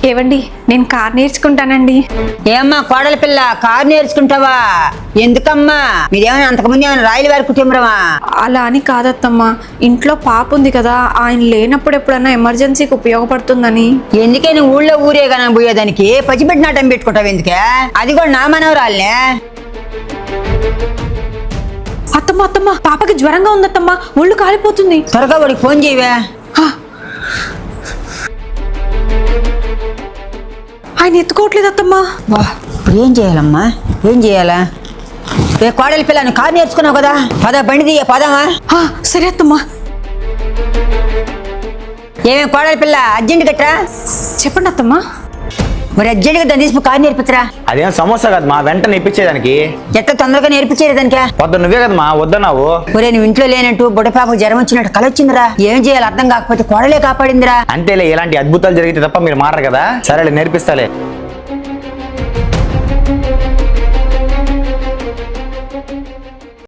ఏవండి, నేను కార్ నేర్చుకుంటానండి. ఏమ్మా కోడల పిల్ల, కారు నేర్చుకుంటావా? ఎందుకమ్మా? మీరేమైనా అంతకుముందు ఏమైనా రాయల వారి కుటుంబమా? అలా అని కాదత్తమ్మా, ఇంట్లో పాప ఉంది కదా, ఆయన లేనప్పుడు ఎప్పుడన్నా ఎమర్జెన్సీకి ఉపయోగపడుతుందని. ఎందుకే నువ్వు ఊళ్ళో ఊరేగానే పోయేదానికి పచ్చిపెట్టి నాటం పెట్టుకుంటావు ఎందుకే? అది కూడా నా మనవరాలనే. అత్తమ్మ అత్తమ్మ, పాపకి జ్వరంగా ఉందత్తమ్మా, ఒళ్ళు కాలిపోతుంది. త్వరగా వాడికి ఫోన్ చేయవే. ఆయన ఎత్తుకోవట్లేదు అత్తమ్మా. ఇప్పుడు ఏం చేయాలమ్మా? ఏం చేయాలా? రే కోడలి పిల్ల, నువ్వు కారు నేర్చుకున్నావు కదా, బండి తీయ పదమా. సరే అత్తమ్మా. ఏమేమి కోడలి పిల్ల, అర్జెంట్ గట్రా చెప్పండి అత్తమ్మా. మరి అర్జెంట్గా దాన్ని తీసుకు కారు నేర్పించరా. అదేం సమస్య కదమ్మా, వెంటనే ఇప్పించేదానికి. ఎట్లా తొందరగా నేర్పించేది దానికే? వద్దు, నువ్వే కదమ్మా వద్దన్నావు. ఒరే, నువ్వు ఇంట్లో లేనట్టు బుడ్డపాపకు జ్వరం వచ్చినట్టు కలొచ్చిందిరా. ఏం చేయాలి అర్థం కాకపోతే కోడలే కాపాడిందిరా. అంతేలే, ఇలాంటి అద్భుతాలు జరిగితే తప్ప మీరు మారరు కదా. సరేలే, నేర్పిస్తాలే.